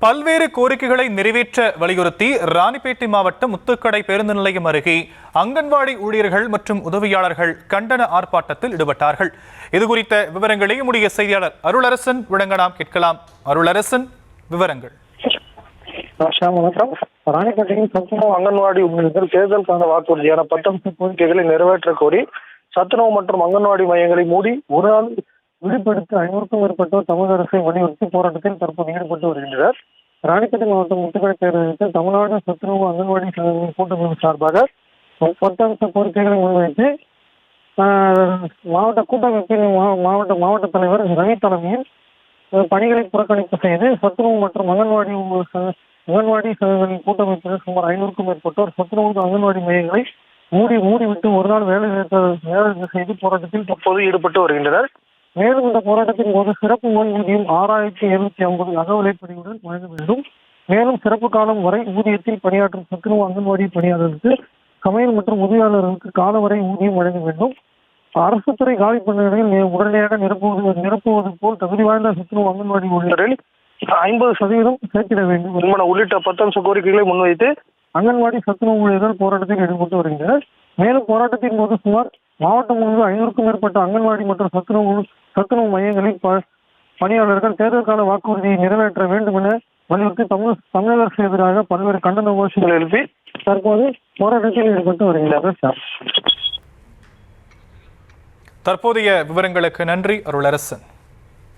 பல்வேறு கோரிக்கைகளை நிறைவேற்ற வலியுறுத்தி ராணிப்பேட்டை மாவட்டம் முத்துக்கடை பேருந்து நிலையம் அருகே அங்கன்வாடி ஊழியர்கள் மற்றும் உதவியாளர்கள் கண்டன ஆர்ப்பாட்டத்தில் ஈடுபட்டார்கள். இதுகுறித்த விவரங்களை நம்முடைய செய்தியாளர் அருளரசன் வழங்க நாம் கேட்கலாம். அருளரசன், விவரங்கள். ராணிப்பேட்டையில் சத்துணவு அங்கன்வாடி ஊழியர்கள் தேர்தலுக்கான வாக்குறுதியான 19 கோரிக்கைகளை நிறைவேற்ற கோரி சத்துணவு மற்றும் அங்கன்வாடி மையங்களை மூடி ஒரு நாள் விடுபடுத்த 500க்கும் மேற்பட்டோர் தமிழக அரசை வலியுறுத்தி போராட்டத்தில் தற்போது ஈடுபட்டு வருகின்றனர். ராணிப்பேட்டை மாவட்டம் முத்துக்கடை பேரவையில் தமிழ்நாடு சத்துணவு அங்கன்வாடி சங்கங்களின் கூட்டமைப்பு சார்பாக 10 கோரிக்கைகளை முன்வைத்து மாவட்ட கூட்டமைப்பின் மாவட்ட தலைவர் ரவி தலைமையில் பணிகளை புறக்கணிப்பு செய்து சத்துணவு மற்றும் அங்கன்வாடி சங்கங்களின் கூட்டமைப்பினர் சுமார் 500க்கும் மேற்பட்டோர் சத்துணவு அங்கன்வாடி மையங்களை மூடிவிட்டு ஒரு நாள் வேலை செய்து போராட்டத்தில் தற்போது ஈடுபட்டு வருகின்றனர். மேலும் இந்த போராட்டத்தின் போது சிறப்பு ஓய்வூதியம் 6750 அகவிலைப்படியுடன் வழங்க வேண்டும். மேலும் சிறப்பு காலம் வரை ஊதியத்தில் பணியாற்றும் சத்துணவு அங்கன்வாடி பணியாளர்களுக்கு சமையல் மற்றும் உதவியாளர்களுக்கு கால வரை ஊதியம் வழங்க வேண்டும். அரசு துறை காலி பணியிடங்களை உடனடியாக நிரப்புவது போல் தகுதி வாய்ந்த சத்துணவு அங்கன்வாடி ஊழியர்களில் 50% சேர்த்திட வேண்டும் உள்ளிட்ட 10 கோரிக்கைகளை முன்வைத்து அங்கன்வாடி சத்துணவு ஊழியர்கள் போராட்டத்தில் ஈடுபட்டு வருகின்றனர். மேலும் போராட்டத்தின் போது சுமார் மாவட்டம் முழுவதும் 500க்கும் மேற்பட்ட அங்கன்வாடி மற்றும் சத்துணவு மையங்களில் பணியாளர்கள் தேர்தலுக்கான வாக்குறுதியை நிறைவேற்ற வேண்டும் என வலியுறுத்தி தமிழக அரசு எதிராக பல்வேறு கண்டன கோஷங்களை எழுப்பி தற்போது போராட்டத்தில் ஈடுபட்டு வருகின்றனர். தற்போதைய விவரங்களுக்கு நன்றி அருளரசன்.